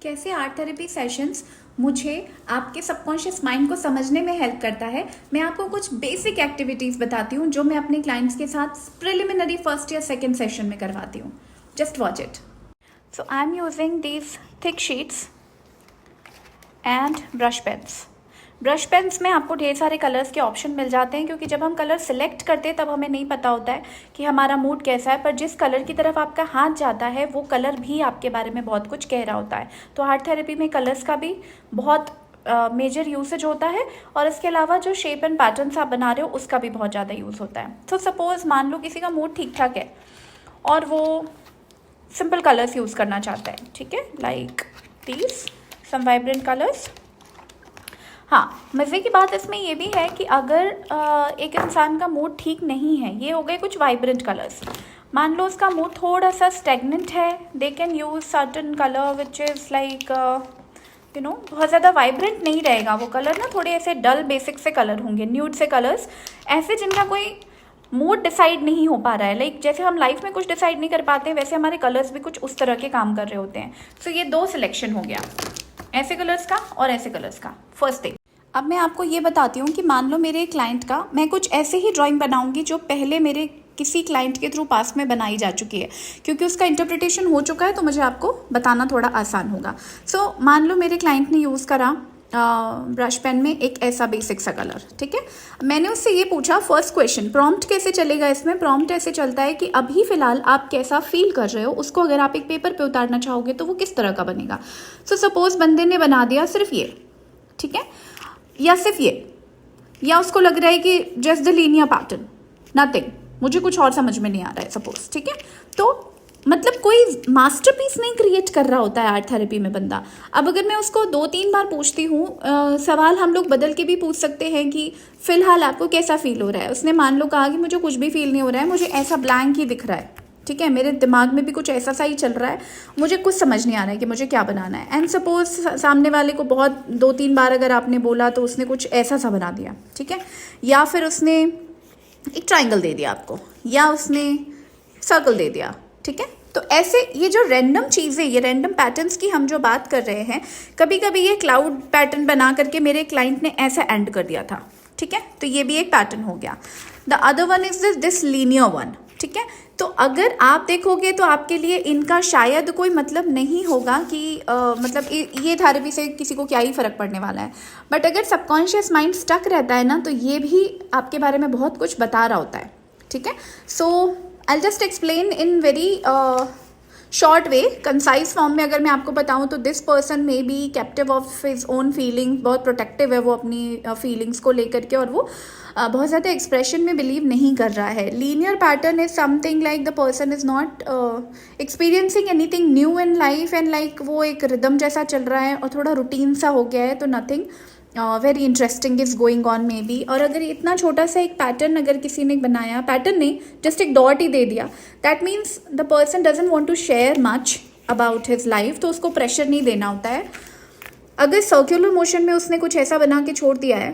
कैसे art therapy sessions मुझे आपके सबकॉन्शियस माइंड को समझने में हेल्प करता है। मैं आपको कुछ बेसिक एक्टिविटीज़ बताती हूँ जो मैं अपने क्लाइंट्स के साथ प्रिलिमिनरी फर्स्ट या सेकेंड सेशन में करवाती हूँ। Just watch it. So I am using these thick sheets and brush pens. Brush pens में आपको ढेर सारे कलर्स के ऑप्शन मिल जाते हैं, क्योंकि जब हम कलर सिलेक्ट करते हैं तब हमें नहीं पता होता है कि हमारा मूड कैसा है, पर जिस कलर की तरफ आपका हाथ जाता है वो कलर भी आपके बारे में बहुत कुछ कह रहा होता है। तो आर्ट थेरेपी में कलर्स का भी बहुत मेजर यूसेज होता है, और इसके अलावा जो शेप एंड पैटर्न्स आप बना रहे हो उसका भी बहुत ज़्यादा यूज़ होता है। तो सपोज़ मान लो किसी का मूड ठीक ठाक है और वो सिंपल कलर्स यूज़ करना चाहता है, ठीक है, like these some vibrant colours. हाँ, मज़े की बात इसमें ये भी है कि अगर एक इंसान का मूड ठीक नहीं है, ये हो गए कुछ वाइब्रेंट कलर्स। मान लो उसका मूड थोड़ा सा स्टेगनेंट है, they can use certain colour which is like बहुत ज़्यादा वाइब्रेंट नहीं रहेगा वो कलर ना, थोड़े ऐसे डल बेसिक से कलर होंगे, न्यूड से कलर्स, ऐसे जिनका कोई मूड डिसाइड नहीं हो पा रहा है। लाइक जैसे हम लाइफ में कुछ डिसाइड नहीं कर पाते वैसे हमारे कलर्स भी कुछ उस तरह के काम कर रहे होते हैं। सो ये दो सिलेक्शन हो गया, ऐसे कलर्स का और ऐसे कलर्स का। फर्स्ट थिंग, अब मैं आपको ये बताती हूँ कि मान लो मेरे क्लाइंट का, मैं कुछ ऐसे ही ड्राइंग बनाऊंगी जो पहले मेरे किसी क्लाइंट के थ्रू पास में बनाई जा चुकी है, क्योंकि उसका इंटरप्रिटेशन हो चुका है तो मुझे आपको बताना थोड़ा आसान होगा। सो मान लो मेरे क्लाइंट ने यूज़ करा ब्रश पेन में एक ऐसा बेसिक सा कलर, ठीक है। मैंने उससे ये पूछा, फर्स्ट क्वेश्चन, प्रॉम्प्ट कैसे चलेगा इसमें? प्रॉम्प्ट ऐसे चलता है कि अभी फ़िलहाल आप कैसा फील कर रहे हो उसको अगर आप एक पेपर पे उतारना चाहोगे तो वो किस तरह का बनेगा। सो सपोज़ बंदे ने बना दिया सिर्फ ये, ठीक है, या सिर्फ ये, या उसको लग रहा है कि just the linear pattern, nothing, मुझे कुछ और समझ में नहीं आ रहा है सपोज, ठीक है। तो मतलब कोई मास्टरपीस नहीं क्रिएट कर रहा होता है आर्ट थेरेपी में बंदा। अब अगर मैं उसको 2-3 बार पूछती हूँ, सवाल हम लोग बदल के भी पूछ सकते हैं कि फ़िलहाल आपको कैसा फील हो रहा है। उसने मान लो कहा कि मुझे कुछ भी फील नहीं हो रहा है, मुझे ऐसा ब्लैंक ही दिख रहा है, ठीक है, मेरे दिमाग में भी कुछ ऐसा सा ही चल रहा है, मुझे कुछ समझ नहीं आ रहा है कि मुझे क्या बनाना है। एंड सपोज सामने वाले को बहुत 2-3 बार अगर आपने बोला तो उसने कुछ ऐसा सा बना दिया, ठीक है, या फिर उसने एक ट्राइंगल दे दिया आपको, या उसने सर्कल दे दिया, ठीक है। तो ऐसे ये जो रैंडम चीज़ें, ये रैंडम पैटर्न्स की हम जो बात कर रहे हैं, कभी कभी ये क्लाउड पैटर्न बना करके मेरे क्लाइंट ने ऐसा एंड कर दिया था, ठीक है, तो ये भी एक पैटर्न हो गया। The other one is this linear one, ठीक है। तो अगर आप देखोगे तो आपके लिए इनका शायद कोई मतलब नहीं होगा कि मतलब ये थेरेपी से किसी को क्या ही फ़र्क पड़ने वाला है, बट अगर सबकॉन्शियस माइंड स्टक रहता है ना तो ये भी आपके बारे में बहुत कुछ बता रहा होता है, ठीक है। So I just explain in very short way, concise form में अगर मैं आपको बताऊं तो this person may be captive of his own feeling, बहुत प्रोटेक्टिव है वो अपनी फीलिंग्स को लेकर के, और वो बहुत ज़्यादा एक्सप्रेशन में बिलीव नहीं कर रहा है। Linear pattern is something like the person is not experiencing anything new in life, and like वो एक रिदम जैसा चल रहा है और थोड़ा रूटीन सा हो गया है, तो nothing very interesting is going on may be. और अगर इतना छोटा सा एक पैटर्न अगर किसी ने बनाया, पैटर्न नहीं जस्ट एक डॉट ही दे दिया, that means the person doesn't want to share much about his life, तो उसको प्रेशर नहीं देना होता है। अगर सर्कुलर मोशन में उसने कुछ ऐसा बना के छोड़ दिया है,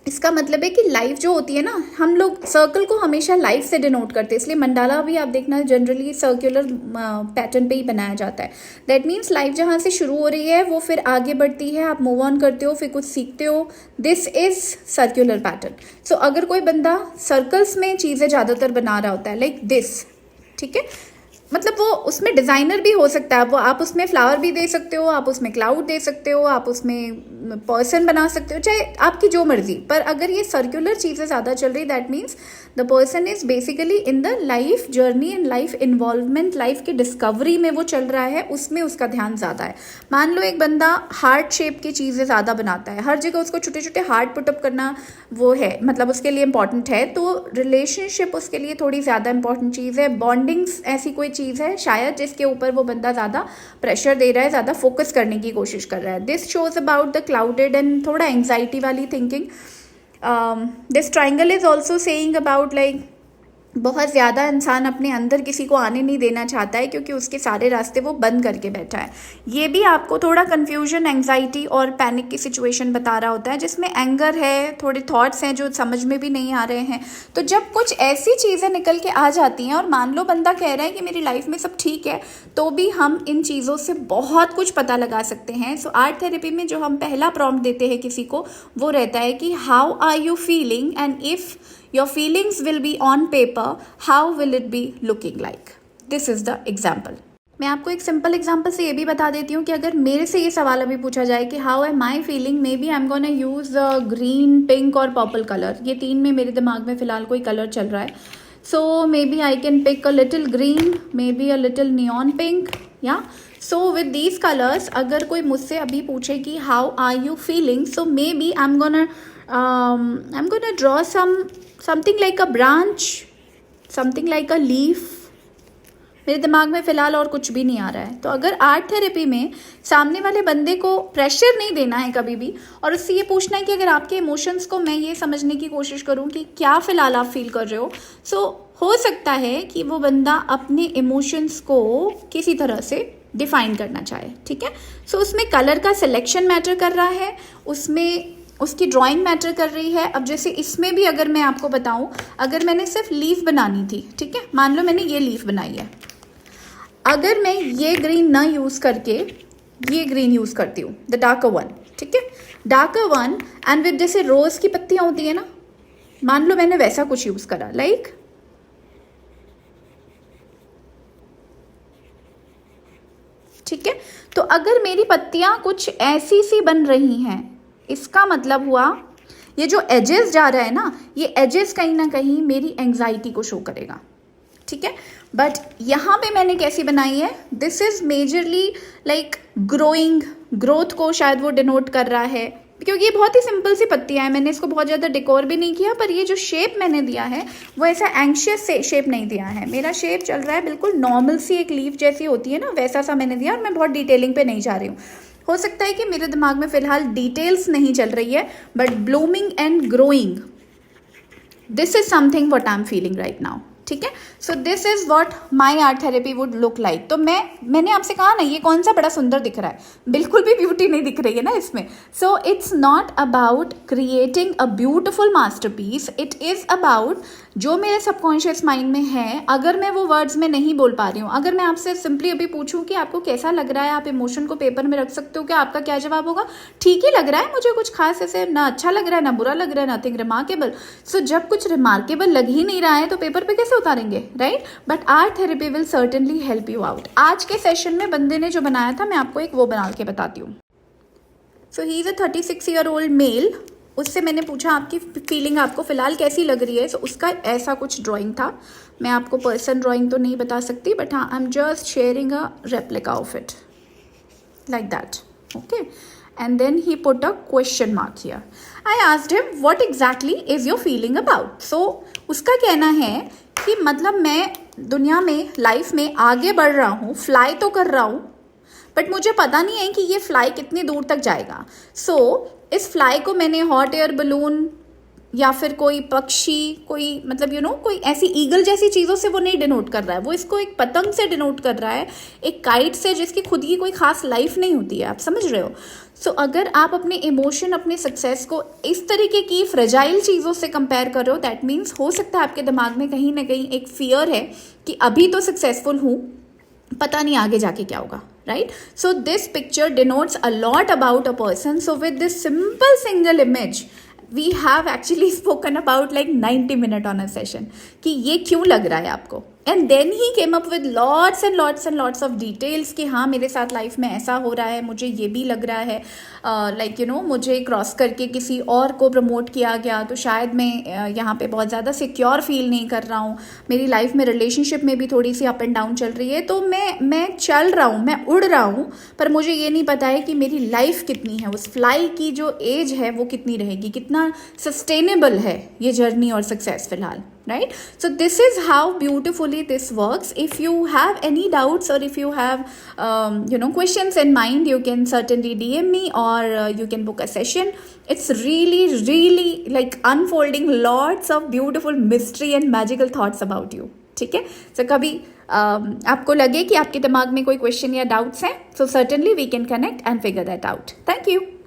इसका मतलब है कि लाइफ जो होती है ना, हम लोग सर्कल को हमेशा लाइफ से डिनोट करते हैं, इसलिए मंडाला भी आप देखना जनरली सर्कुलर पैटर्न पे ही बनाया जाता है। दैट मीन्स लाइफ जहाँ से शुरू हो रही है वो फिर आगे बढ़ती है, आप मूव ऑन करते हो, फिर कुछ सीखते हो, दिस इज सर्कुलर पैटर्न। सो अगर कोई बंदा सर्कल्स में चीज़ें ज़्यादातर बना रहा होता है लाइक दिस, ठीक है, मतलब वो उसमें डिज़ाइनर भी हो सकता है, वो आप उसमें फ्लावर भी दे सकते हो, आप उसमें क्लाउड दे सकते हो, आप उसमें पर्सन बना सकते हो, चाहे आपकी जो मर्जी। पर अगर ये सर्कुलर चीज़ें ज़्यादा चल रही, that means the person is basically in the life journey and life involvement, life की डिस्कवरी में वो चल रहा है, उसमें उसका ध्यान ज़्यादा है। मान लो एक बंदा हार्ट शेप की चीज़ें ज़्यादा बनाता है, हर जगह उसको छोटे छोटे हार्ट पुटअप करना वो है, मतलब उसके लिए इंपॉर्टेंट है, तो रिलेशनशिप उसके लिए थोड़ी ज़्यादा इंपॉर्टेंट चीज़ है। बॉन्डिंग्स ऐसी कोई चीज़ है शायद जिसके ऊपर वो बंदा ज़्यादा प्रेशर दे रहा है, ज़्यादा फोकस करने की कोशिश कर रहा है। This shows about the clouded and थोड़ा एंग्जाइटी वाली thinking. This triangle is also saying about like बहुत ज़्यादा इंसान अपने अंदर किसी को आने नहीं देना चाहता है क्योंकि उसके सारे रास्ते वो बंद करके बैठा है। ये भी आपको थोड़ा कन्फ्यूजन, एंग्जाइटी और पैनिक की सिचुएशन बता रहा होता है जिसमें एंगर है, थोड़े थॉट्स हैं जो समझ में भी नहीं आ रहे हैं। तो जब कुछ ऐसी चीज़ें निकल के आ जाती हैं और मान लो बंदा कह रहा है कि मेरी लाइफ में सब ठीक है, तो भी हम इन चीज़ों से बहुत कुछ पता लगा सकते हैं। सो आर्ट थेरेपी में जो हम पहला प्रॉम्प्ट देते हैं किसी को, वो रहता है कि how are you feeling, and if your feelings will be on paper, how will it be looking like? This is the example. मैं आपको एक सिंपल एग्जाम्पल से ये भी बता देती हूँ कि अगर मेरे से ये सवाल अभी पूछा जाए कि how am I feeling, may be I am gonna use green, pink और पर्पल कलर। ये तीन में मेरे दिमाग में फिलहाल कोई कलर चल रहा है। So may be I can pick a little green, may be a little neon pink, या सो विद दीज कलर्स अगर कोई मुझसे अभी पूछे कि how are you feeling, so may be I am gonna draw something like a branch, something like a leaf. मेरे दिमाग में फ़िलहाल और कुछ भी नहीं आ रहा है। तो अगर आर्ट थेरेपी में सामने वाले बंदे को प्रेशर नहीं देना है कभी भी, और उससे ये पूछना है कि अगर आपके इमोशंस को मैं ये समझने की कोशिश करूँ कि क्या फ़िलहाल आप फील कर रहे हो, सो हो सकता है कि वो बंदा अपने इमोशंस को किसी तरह से डिफाइन करना चाहे। ठीक है, सो उसमें कलर का सिलेक्शन मैटर कर रहा है, उसमें उसकी ड्राइंग मैटर कर रही है। अब जैसे इसमें भी अगर मैं आपको बताऊं, अगर मैंने सिर्फ लीफ बनानी थी, ठीक है, मान लो मैंने ये लीफ बनाई है, अगर मैं ये ग्रीन ना यूज़ करके ये ग्रीन यूज़ करती हूँ, द डार्कर वन, ठीक है, डार्कर वन, एंड विद जैसे रोज़ की पत्तियाँ होती है ना, मान लो मैंने वैसा कुछ यूज़ करा, लाइक ठीक है। तो अगर मेरी पत्तियाँ कुछ ऐसी सी बन रही हैं, इसका मतलब हुआ ये जो एजेस जा रहा है ना, ये एजेस कहीं ना कहीं मेरी एंग्जाइटी को शो करेगा। ठीक है, बट यहाँ पे मैंने कैसी बनाई है, this is majorly like growing, growth को शायद वो डिनोट कर रहा है, क्योंकि ये बहुत ही सिंपल सी पत्तियाँ हैं। मैंने इसको बहुत ज़्यादा डेकोर भी नहीं किया, पर ये जो शेप मैंने दिया है वो ऐसा एंग्शियस से शेप नहीं दिया है। मेरा शेप चल रहा है बिल्कुल नॉर्मल सी, एक लीफ जैसी होती है ना, वैसा सा मैंने दिया, और मैं बहुत डिटेलिंग पे नहीं जा रही हूँ। हो सकता है कि मेरे दिमाग में फिलहाल डिटेल्स नहीं चल रही है, but blooming and growing, this is something what I am feeling right now. ठीक है, so this is what my art therapy would look like. तो मैंने आपसे कहा ना, ये कौन सा बड़ा सुंदर दिख रहा है, बिल्कुल भी ब्यूटी नहीं दिख रही है ना इसमें। So it's not about creating a beautiful masterpiece, it is about जो मेरे सबकॉन्शियस माइंड में है, अगर मैं वो वर्ड्स में नहीं बोल पा रही हूँ, अगर मैं आपसे सिंपली अभी पूछूं कि आपको कैसा लग रहा है, आप इमोशन को पेपर में रख सकते हो क्या, आपका क्या जवाब होगा? ठीक ही लग रहा है मुझे, कुछ खास ऐसे ना अच्छा लग रहा है ना बुरा लग रहा है, नथिंग रिमार्केबल। सो जब कुछ रिमार्केबल लग ही नहीं रहा है तो पेपर पे कैसे उतारेंगे, right? But art therapy will certainly help you out. आज के सेशन में बंदे ने जो बनाया था, मैं आपको एक वो बना के बताती हूँ। So he is a 36-year-old male. उससे मैंने पूछा आपकी फीलिंग आपको फ़िलहाल कैसी लग रही है। सो उसका ऐसा कुछ ड्राइंग था। मैं आपको पर्सन ड्राइंग तो नहीं बता सकती, बट हाँ, I am just sharing a replica of it like that, okay. And then he put a question mark here. I asked him what exactly is your feeling about. So उसका कहना है कि मतलब मैं दुनिया में, लाइफ में आगे बढ़ रहा हूँ, फ्लाई तो कर रहा हूँ, बट मुझे पता नहीं है कि ये फ्लाई कितनी दूर तक जाएगा। सो इस फ्लाई को मैंने हॉट एयर बलून या फिर कोई पक्षी, कोई मतलब कोई ऐसी ईगल जैसी चीज़ों से वो नहीं डिनोट कर रहा है, वो इसको एक पतंग से डिनोट कर रहा है, एक काइट से, जिसकी खुद की कोई खास लाइफ नहीं होती है। आप समझ रहे हो? सो अगर आप अपने इमोशन, अपने सक्सेस को इस तरीके की फ्रेजाइल चीज़ों से कंपेयर कर रहे हो, दैट मीन्स हो सकता है आपके दिमाग में कहीं ना कहीं एक फियर है कि अभी तो सक्सेसफुल हूँ, पता नहीं आगे जाके क्या होगा, right? So this picture denotes a lot about a person. So with this simple single image, we have actually spoken about like 90 minutes on a session कि ये क्यों लग रहा है आपको। And then he came up with lots and lots of details कि हाँ, मेरे साथ लाइफ में ऐसा हो रहा है, मुझे ये भी लग रहा है, लाइक मुझे क्रॉस करके किसी और को प्रमोट किया गया, तो शायद मैं यहाँ पे बहुत ज़्यादा सिक्योर फील नहीं कर रहा हूँ, मेरी लाइफ में रिलेशनशिप में भी थोड़ी सी अप एंड डाउन चल रही है, तो मैं चल रहा हूँ, मैं उड़ रहा हूँ, पर मुझे ये नहीं पता है कि मेरी लाइफ कितनी है, उस फ्लाई की जो एज है वो कितनी रहेगी, कितना सस्टेनेबल है ये जर्नी और सक्सेस फिलहाल, right? So this is how beautifully this works. If you have any doubts or if you have questions in mind, you can certainly DM me, or you can book a session. It's really like unfolding lots of beautiful mystery and magical thoughts about you. ठीक है? So कभी आपको लगे कि आपके दिमाग में कोई क्वेश्चन या डाउट्स हैं, so certainly we can connect and figure that out. Thank you.